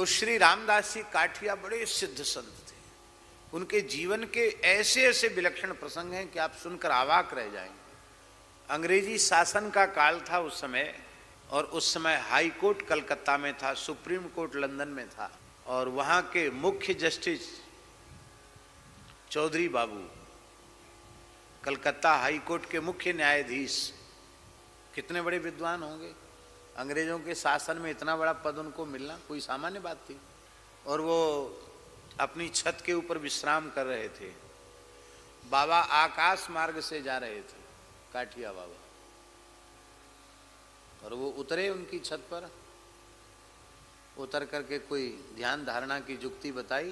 तो श्री रामदास जी काठिया बड़े सिद्ध संत थे। उनके जीवन के ऐसे ऐसे विलक्षण प्रसंग हैं कि आप सुनकर अवाक रह जाएंगे। अंग्रेजी शासन का काल था उस समय, और उस समय हाई कोर्ट कलकत्ता में था, सुप्रीम कोर्ट लंदन में था, और वहाँ के मुख्य जस्टिस चौधरी बाबू, कलकत्ता हाई कोर्ट के मुख्य न्यायाधीश, कितने बड़े विद्वान होंगे। अंग्रेजों के शासन में इतना बड़ा पद उनको मिलना कोई सामान्य बात थी। और वो अपनी छत के ऊपर विश्राम कर रहे थे। बाबा आकाश मार्ग से जा रहे थे, काठिया बाबा, और वो उतरे उनकी छत पर। उतर करके कोई ध्यान धारणा की जुक्ति बताई,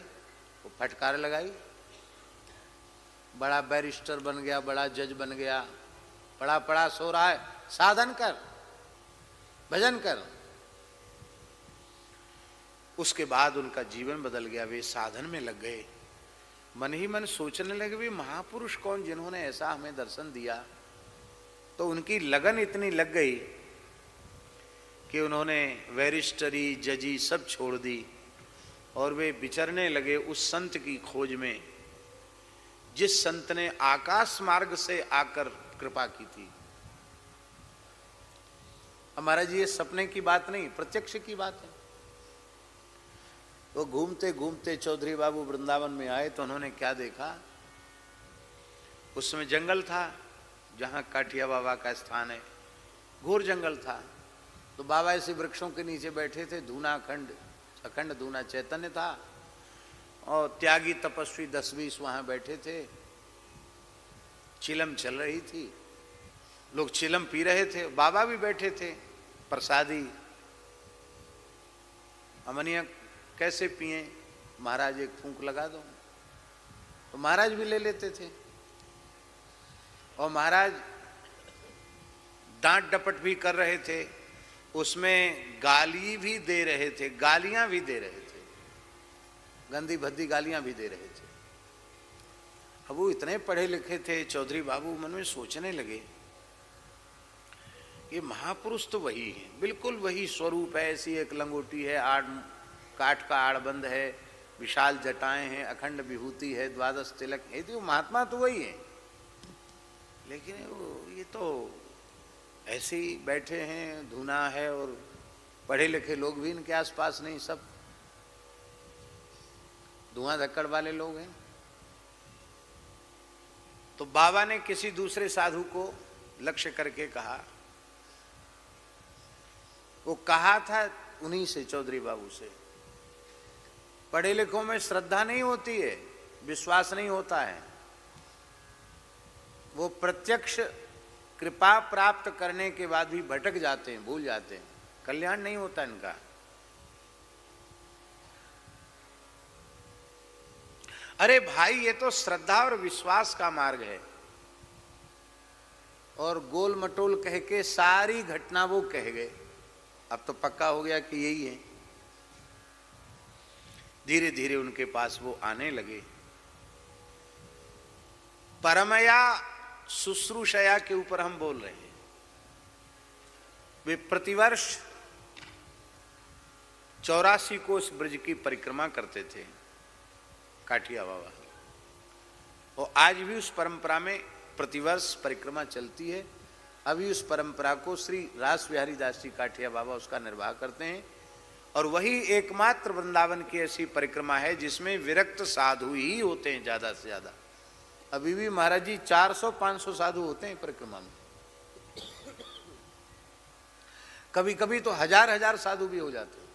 वो फटकार लगाई, बड़ा बैरिस्टर बन गया, बड़ा जज बन गया, पड़ा पड़ा सो रहा है, साधन कर, भजन कर। उसके बाद उनका जीवन बदल गया, वे साधन में लग गए। मन ही मन सोचने लगे, वे महापुरुष कौन जिन्होंने ऐसा हमें दर्शन दिया। तो उनकी लगन इतनी लग गई कि उन्होंने बैरिस्टरी, जजी सब छोड़ दी, और वे विचरने लगे उस संत की खोज में जिस संत ने आकाश मार्ग से आकर कृपा की थी। हमारा जी ये सपने की बात नहीं, प्रत्यक्ष की बात है। वो घूमते घूमते चौधरी बाबू वृंदावन में आए तो उन्होंने क्या देखा, उस समय जंगल था जहाँ काठिया बाबा का स्थान है, घोर जंगल था। तो बाबा ऐसे वृक्षों के नीचे बैठे थे, धूना अखंड धूना चैतन्य था, और त्यागी तपस्वी 10-20 वहाँ बैठे थे। चिलम चल रही थी, लोग चिलम पी रहे थे, बाबा भी बैठे थे, प्रसादी। अमनिया कैसे पिए, महाराज एक फूंक लगा दो, तो महाराज भी ले लेते थे। और महाराज डांट डपट भी कर रहे थे, उसमें गाली भी दे रहे थे, गालियां भी दे रहे थे, गंदी भद्दी गालियां भी दे रहे थे। अब वो इतने पढ़े लिखे थे, चौधरी बाबू मन में सोचने लगे, ये महापुरुष तो वही है, बिल्कुल वही स्वरूप है, ऐसी एक लंगोटी है, काठ का आड़बंद है, विशाल जटाएं हैं, अखंड विभूति है, 12 तिलक है, तो महात्मा तो वही है। लेकिन ये तो ऐसे ही बैठे हैं, धुना है, और पढ़े लिखे लोग भी इनके आसपास नहीं, सब धुआं धक्कड़ वाले लोग हैं। तो बाबा ने किसी दूसरे साधु को लक्ष्य करके कहा, वो कहा था उन्हीं से, चौधरी बाबू से, पढ़े लिखों में श्रद्धा नहीं होती है, विश्वास नहीं होता है, वो प्रत्यक्ष कृपा प्राप्त करने के बाद भी भटक जाते हैं, भूल जाते हैं, कल्याण नहीं होता इनका। अरे भाई, ये तो श्रद्धा और विश्वास का मार्ग है, और गोल मटोल कह के सारी घटना वो कह गए। अब तो पक्का हो गया कि यही है। धीरे धीरे उनके पास वो आने लगे। परमया शुश्रूषया के ऊपर हम बोल रहे हैं। वे प्रतिवर्ष 84 कोस ब्रज की परिक्रमा करते थे काठिया बाबा, और आज भी उस परंपरा में प्रतिवर्ष परिक्रमा चलती है। अभी उस परंपरा को श्री रास बिहारी दास जी काठिया बाबा उसका निर्वाह करते हैं, और वही एकमात्र वृंदावन की ऐसी परिक्रमा है जिसमें विरक्त साधु ही होते हैं ज्यादा से ज्यादा। अभी भी महाराज जी 400-500 साधु होते हैं परिक्रमा में, कभी कभी तो हजार साधु भी हो जाते हैं।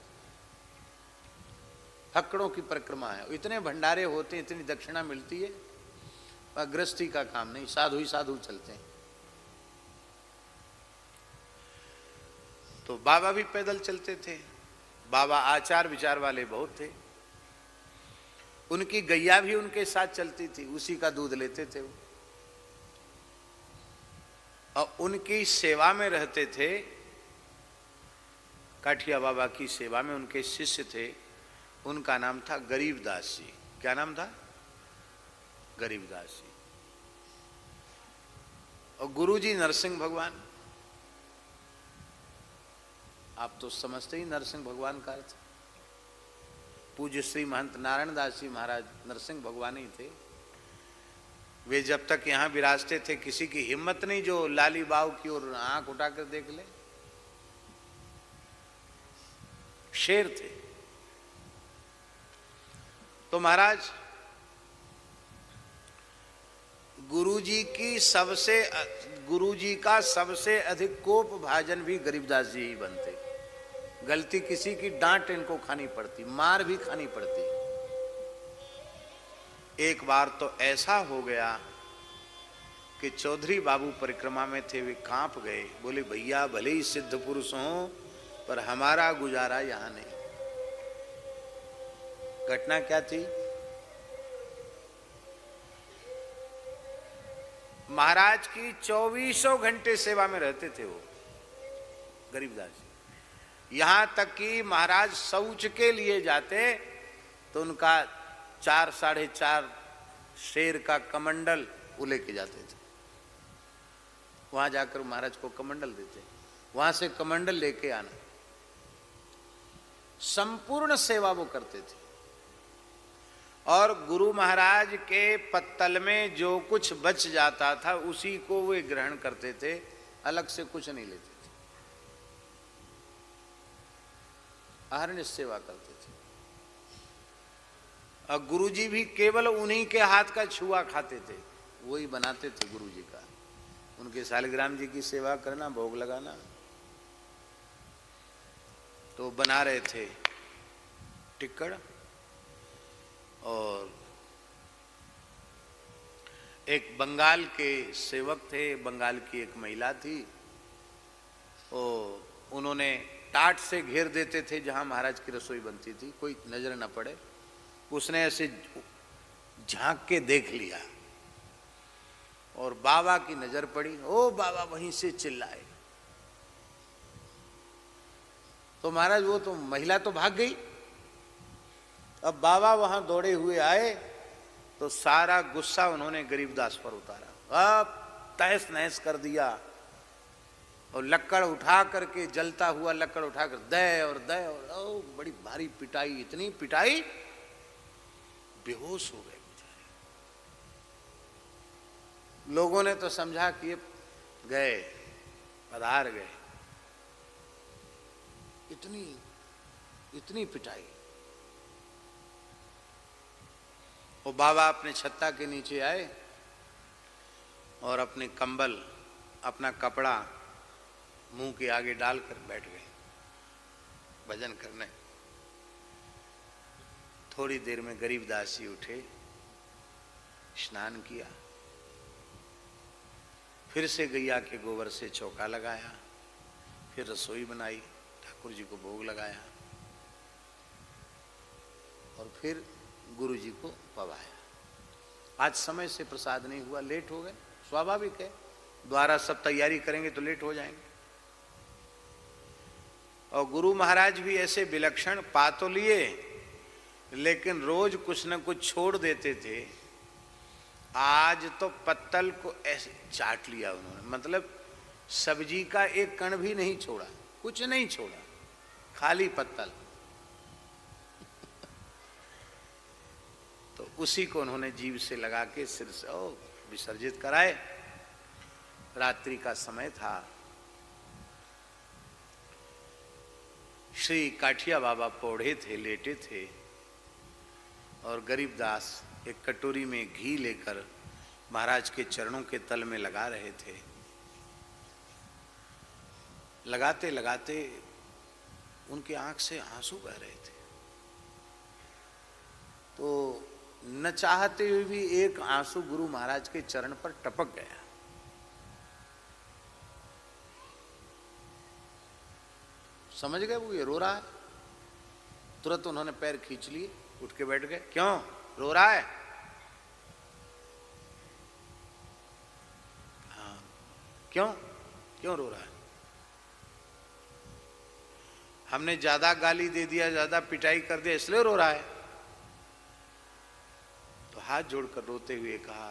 फक्कड़ों की परिक्रमा है, इतने भंडारे होते हैं, इतनी दक्षिणा मिलती है, गृहस्थी का काम नहीं, साधु ही साधु चलते हैं। तो बाबा भी पैदल चलते थे। बाबा आचार विचार वाले बहुत थे, उनकी गैया भी उनके साथ चलती थी, उसी का दूध लेते थे वो, और उनकी सेवा में रहते थे। काठिया बाबा की सेवा में उनके शिष्य थे, उनका नाम था गरीबदास जी। क्या नाम था? गरीबदास जी। और गुरुजी नरसिंह भगवान, आप तो समझते ही नरसिंह भगवान का अर्थ। पूज्य श्री महंत नारायण दास जी महाराज नरसिंह भगवानी थे, वे जब तक यहाँ विराजते थे किसी की हिम्मत नहीं जो लाली बाव की ओर आंख उठाकर देख ले। शेर थे। तो महाराज गुरुजी का सबसे अधिक कोप भाजन भी गरीबदास जी ही बनते। गलती किसी की डांट इनको खानी पड़ती, मार भी खानी पड़ती। एक बार तो ऐसा हो गया कि चौधरी बाबू परिक्रमा में थे, वे कांप गए, बोले भैया भले ही सिद्ध पुरुष हों पर हमारा गुजारा यहां नहीं। घटना क्या थी? महाराज की 24 घंटे सेवा में रहते थे वो गरीबदास जी। यहां तक कि महाराज शौच के लिए जाते तो उनका 4 साढ़े 4 शेर का कमंडल वो लेके जाते थे। वहां जाकर महाराज को कमंडल देते, वहां से कमंडल लेके आना। संपूर्ण सेवा वो करते थे। और गुरु महाराज के पत्तल में जो कुछ बच जाता था उसी को वे ग्रहण करते थे, अलग से कुछ नहीं लेते थे। अहरनिश सेवा करते थे। और गुरुजी भी केवल उन्हीं के हाथ का छुआ खाते थे, वही बनाते थे गुरुजी का। उनके शालिग्राम जी की सेवा करना, भोग लगाना, तो बना रहे थे टिक्कड़। और एक बंगाल के सेवक थे, बंगाल की एक महिला थी, उन्होंने टाट से घेर देते थे जहां महाराज की रसोई बनती थी, कोई नजर न पड़े। उसने ऐसे झांक के देख लिया और बाबा की नजर पड़ी, ओ बाबा वहीं से चिल्लाए। तो महाराज वो तो महिला तो भाग गई। अब बाबा वहां दौड़े हुए आए तो सारा गुस्सा उन्होंने गरीबदास पर उतारा, अब तहस नहस कर दिया। और लक्कड़ उठा करके, जलता हुआ लक्कड़ उठाकर दे और बड़ी भारी पिटाई, इतनी पिटाई बेहोश हो गए बेचारे। लोगों ने तो समझा कि ये गए, पधार गए। इतनी पिटाई। वो बाबा अपने छत्ता के नीचे आए और अपने कंबल, अपना कपड़ा मुंह के आगे डालकर बैठ गए भजन करने। थोड़ी देर में गरीबदास जी उठे, स्नान किया, फिर से गैया के गोबर से चौका लगाया, फिर रसोई बनाई, ठाकुर जी को भोग लगाया और फिर गुरु जी को पवाया। आज समय से प्रसाद नहीं हुआ, लेट हो गए, स्वाभाविक है, द्वारा सब तैयारी करेंगे तो लेट हो जाएंगे। और गुरु महाराज भी ऐसे विलक्षण पा तो लिए, लेकिन रोज कुछ न कुछ छोड़ देते थे। आज तो पत्तल को ऐसे चाट लिया उन्होंने, मतलब सब्जी का एक कण भी नहीं छोड़ा, कुछ नहीं छोड़ा, खाली पत्तल। तो उसी को उन्होंने जीभ से लगा के सिर से विसर्जित कराए। रात्रि का समय था। श्री काठिया बाबा पौढ़े थे, लेटे थे, और गरीबदास एक कटोरी में घी लेकर महाराज के चरणों के तल में लगा रहे थे। लगाते लगाते उनकी आंख से आंसू बह रहे थे। तो न चाहते हुए भी एक आंसू गुरु महाराज के चरण पर टपक गया। समझ गए वो ये रो रहा है। तुरंत उन्होंने पैर खींच लिए, उठ के बैठ गए। क्यों रो रहा है? हाँ, क्यों रो रहा है? हमने ज्यादा गाली दे दिया, ज्यादा पिटाई कर दिया, इसलिए रो रहा है। तो हाथ जोड़कर रोते हुए कहा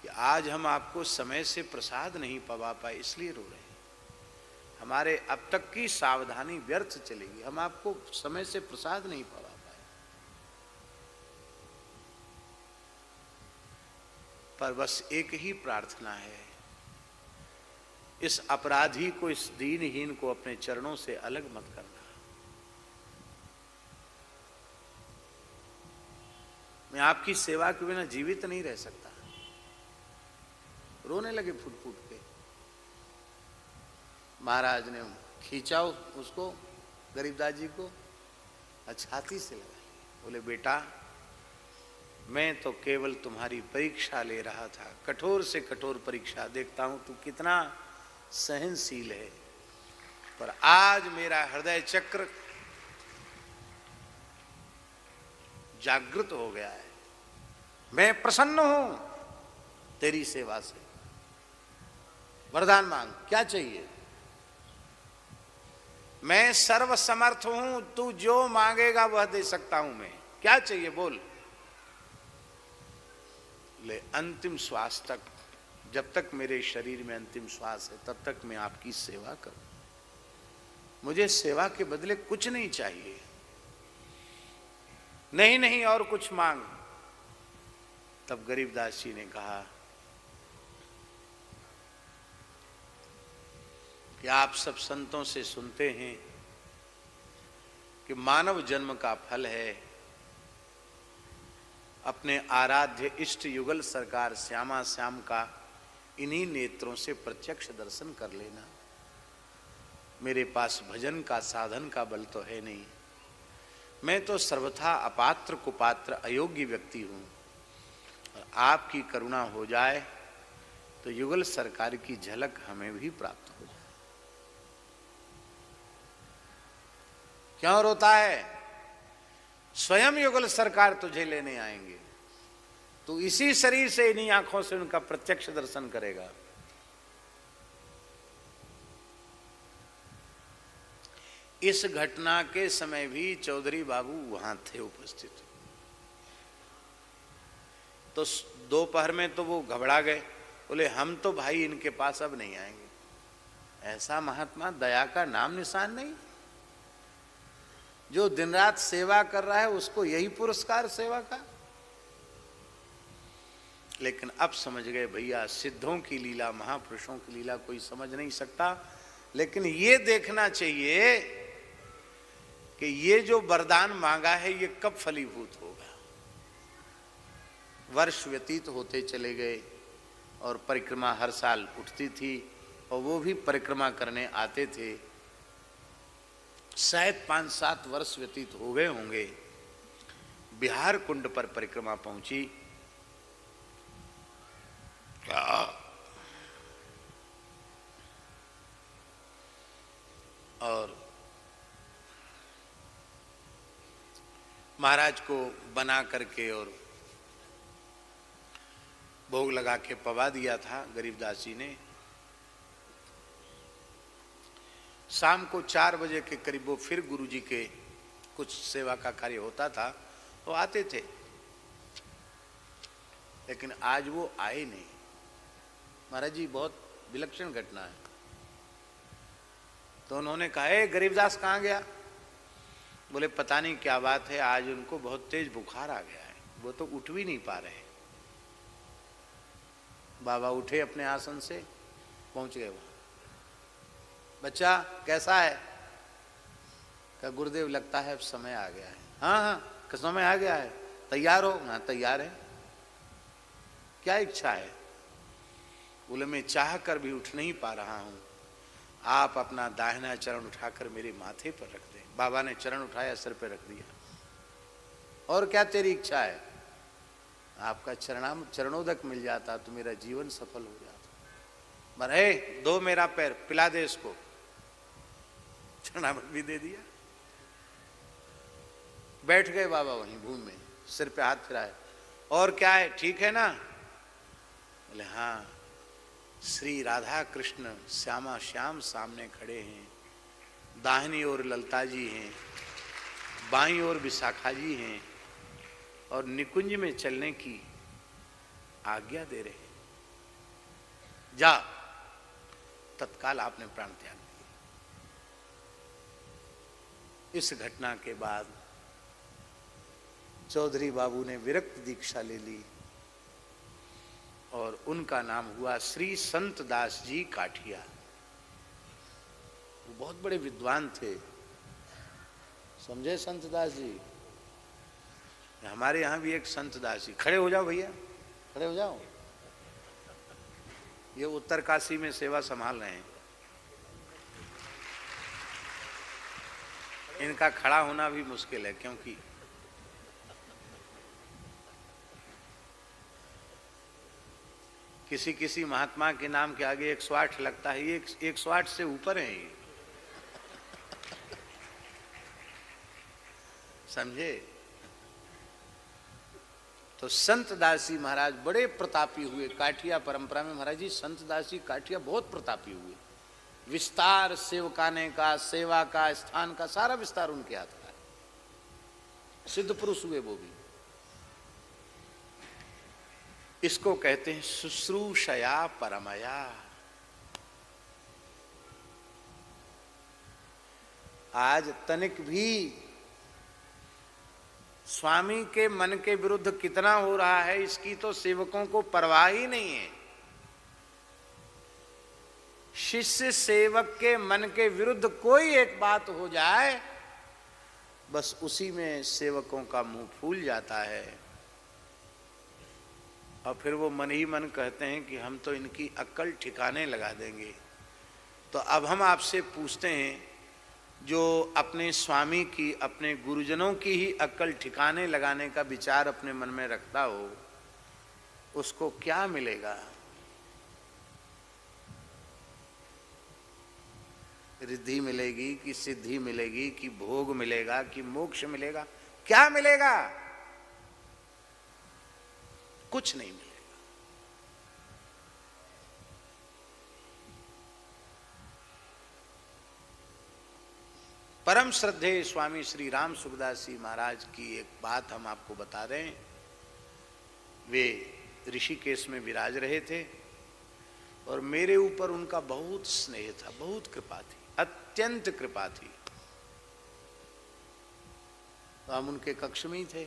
कि आज हम आपको समय से प्रसाद नहीं पवा पाए, इसलिए रो रहे हैं। हमारे अब तक की सावधानी व्यर्थ चलेगी, हम आपको समय से प्रसाद नहीं पवा पाए। पर बस एक ही प्रार्थना है, इस अपराधी को, इस दीनहीन को अपने चरणों से अलग मत करना। मैं आपकी सेवा के बिना जीवित नहीं रह सकता। रोने लगे फूट फूट के। महाराज ने खींचा उसको, गरीबदास जी को, छाती से लगा। बोले बेटा, मैं तो केवल तुम्हारी परीक्षा ले रहा था, कठोर से कठोर परीक्षा, देखता हूं तू कितना सहनशील है। पर आज मेरा हृदय चक्र जागृत हो गया है, मैं प्रसन्न हूं तेरी सेवा से। वरदान मांग, क्या चाहिए? मैं सर्वसमर्थ हूं, तू जो मांगेगा वह दे सकता हूं मैं। क्या चाहिए बोल? ले अंतिम श्वास तक, जब तक मेरे शरीर में अंतिम श्वास है तब तक मैं आपकी सेवा करूं। मुझे सेवा के बदले कुछ नहीं चाहिए। नहीं नहीं और कुछ मांग। तब गरीबदास जी ने कहा कि आप सब संतों से सुनते हैं कि मानव जन्म का फल है अपने आराध्य इष्ट युगल सरकार श्यामा श्याम का इन्हीं नेत्रों से प्रत्यक्ष दर्शन कर लेना। मेरे पास भजन का साधन का बल तो है नहीं, मैं तो सर्वथा अपात्र कुपात्र अयोग्य व्यक्ति हूं। और आपकी करुणा हो जाए तो युगल सरकार की झलक हमें भी प्राप्त हो जाए। क्यों रोता है? स्वयं युगल सरकार तुझे लेने आएंगे, तू इसी शरीर से इन्हीं आंखों से उनका प्रत्यक्ष दर्शन करेगा। इस घटना के समय भी चौधरी बाबू वहां थे उपस्थित। तो दोपहर में तो वो घबरा गए, बोले हम तो भाई इनके पास अब नहीं आएंगे। ऐसा महात्मा दया का नाम निशान नहीं, जो दिन रात सेवा कर रहा है उसको यही पुरस्कार सेवा का। लेकिन अब समझ गए भैया, सिद्धों की लीला, महापुरुषों की लीला कोई समझ नहीं सकता। लेकिन ये देखना चाहिए कि ये जो वरदान मांगा है ये कब फलीभूत होगा। वर्ष व्यतीत होते चले गए और परिक्रमा हर साल उठती थी और वो भी परिक्रमा करने आते थे। शायद 5-7 वर्ष व्यतीत हो गए होंगे। बिहार कुंड पर परिक्रमा पहुंची। और महाराज को बना करके और भोग लगा के पवा दिया था गरीबदास जी ने। शाम को 4 बजे के करीब वो फिर गुरु जी के कुछ सेवा का कार्य होता था तो आते थे, लेकिन आज वो आए नहीं। महाराज जी बहुत विलक्षण घटना है। तो उन्होंने कहा, ए गरीबदास कहाँ गया? बोले पता नहीं क्या बात है, आज उनको बहुत तेज बुखार आ गया है, वो तो उठ भी नहीं पा रहे। बाबा उठे अपने आसन से, पहुंच गए वहां। बच्चा कैसा है? कहा गुरुदेव लगता है अब समय आ गया है। हाँ हाँ समय आ गया है, तैयार हो? हाँ तैयार है। क्या इच्छा है? बोले मैं चाह कर भी उठ नहीं पा रहा हूं, आप अपना दाहिना चरण उठाकर मेरे माथे पर रख दें। बाबा ने चरण उठाया, सिर पर रख दिया। और क्या तेरी इच्छा है? आपका चरणोदक मिल जाता तो मेरा जीवन सफल हो जाता। मरे दो मेरा पैर, पिला दे इसको। चरणामृत भी दे दिया। बैठ गए बाबा वहीं भूमि में, सिर पे हाथ फिराए। और क्या है, ठीक है ना? बोले हाँ। श्री राधा कृष्ण श्यामा श्याम सामने खड़े हैं, दाहिनी ओर ललता जी हैं, बाईं ओर विशाखा जी हैं और निकुंज में चलने की आज्ञा दे रहे हैं। जा। तत्काल आपने प्राण त्याग दिया। इस घटना के बाद चौधरी बाबू ने विरक्त दीक्षा ले ली और उनका नाम हुआ श्री संत दास जी काठिया। वो बहुत बड़े विद्वान थे, समझे संत दास जी। हमारे यहाँ भी एक संत दास जी, खड़े हो जाओ भैया, खड़े हो जाओ। ये उत्तर काशी में सेवा संभाल रहे हैं। इनका खड़ा होना भी मुश्किल है, क्योंकि किसी किसी महात्मा के नाम के आगे 108 लगता है, ये 108 से ऊपर है ये, समझे। तो संत दास जी महाराज बड़े प्रतापी हुए काठिया परंपरा में। महाराज जी संत दास जी काठिया बहुत प्रतापी हुए। विस्तार सेवकाने का, सेवा का, स्थान का सारा विस्तार उनके हाथ का है। सिद्ध पुरुष हुए वो भी। इसको कहते हैं शुश्रूषया परमया। आज तनिक भी स्वामी के मन के विरुद्ध कितना हो रहा है, इसकी तो सेवकों को परवाह ही नहीं है। शिष्य सेवक के मन के विरुद्ध कोई एक बात हो जाए, बस उसी में सेवकों का मुंह फूल जाता है, और फिर वो मन ही मन कहते हैं कि हम तो इनकी अक्ल ठिकाने लगा देंगे। तो अब हम आपसे पूछते हैं, जो अपने स्वामी की, अपने गुरुजनों की ही अक्ल ठिकाने लगाने का विचार अपने मन में रखता हो, उसको क्या मिलेगा? रिद्धि मिलेगी कि सिद्धि मिलेगी कि भोग मिलेगा कि मोक्ष मिलेगा? क्या मिलेगा? कुछ नहीं मिलेगा। परम श्रद्धेय स्वामी श्री राम सुखदास जी महाराज की एक बात हम आपको बता रहे हैं। वे ऋषिकेश में विराज रहे थे और मेरे ऊपर उनका बहुत स्नेह था, बहुत कृपा थी, अत्यंत कृपा थी। तो हम उनके कक्ष में ही थे,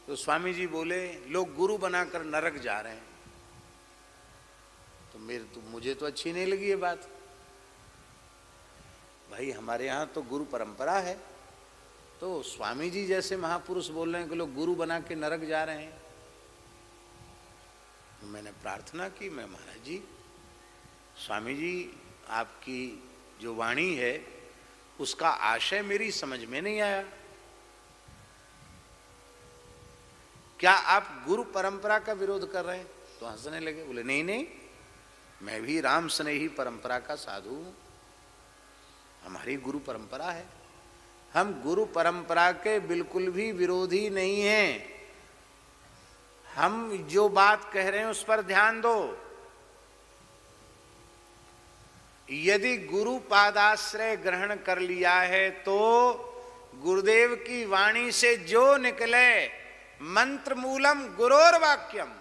तो स्वामी जी बोले लोग गुरु बनाकर नरक जा रहे हैं। तो मुझे तो अच्छी नहीं लगी ये बात। भाई हमारे यहाँ तो गुरु परंपरा है, तो स्वामी जी जैसे महापुरुष बोल रहे हैं कि लोग गुरु बना के नरक जा रहे हैं। तो मैंने प्रार्थना की, मैं महाराज जी, स्वामी जी आपकी जो वाणी है उसका आशय मेरी समझ में नहीं आया। क्या आप गुरु परंपरा का विरोध कर रहे हैं? तो हंसने लगे, बोले नहीं नहीं, मैं भी राम स्नेही परंपरा का साधु हूं, हमारी गुरु परंपरा है। हम गुरु परंपरा के बिल्कुल भी विरोधी नहीं हैं। हम जो बात कह रहे हैं उस पर ध्यान दो। यदि गुरु पादाश्रय ग्रहण कर लिया है तो गुरुदेव की वाणी से जो निकले, मंत्र मूलम गुरोर वाक्यम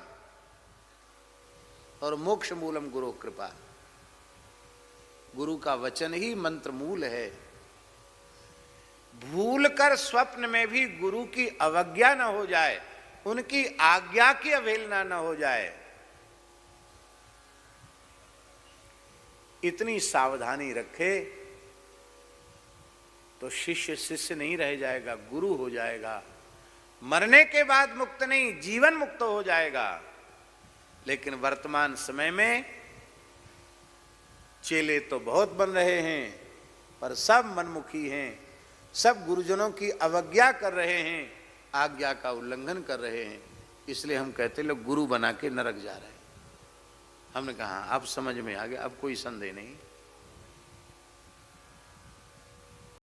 और मोक्ष मूलम गुरु कृपा। गुरु का वचन ही मंत्र मूल है। भूलकर स्वप्न में भी गुरु की अवज्ञा न हो जाए, उनकी आज्ञा की अवहेलना न हो जाए, इतनी सावधानी रखे तो शिष्य शिष्य नहीं रह जाएगा, गुरु हो जाएगा। मरने के बाद मुक्त नहीं, जीवन मुक्त हो जाएगा। लेकिन वर्तमान समय में चेले तो बहुत बन रहे हैं, पर सब मनमुखी हैं, सब गुरुजनों की अवज्ञा कर रहे हैं, आज्ञा का उल्लंघन कर रहे हैं। इसलिए हम कहते लोग गुरु बना के नरक जा रहे हैं। हमने कहा अब समझ में आ गया, अब कोई संदेह नहीं।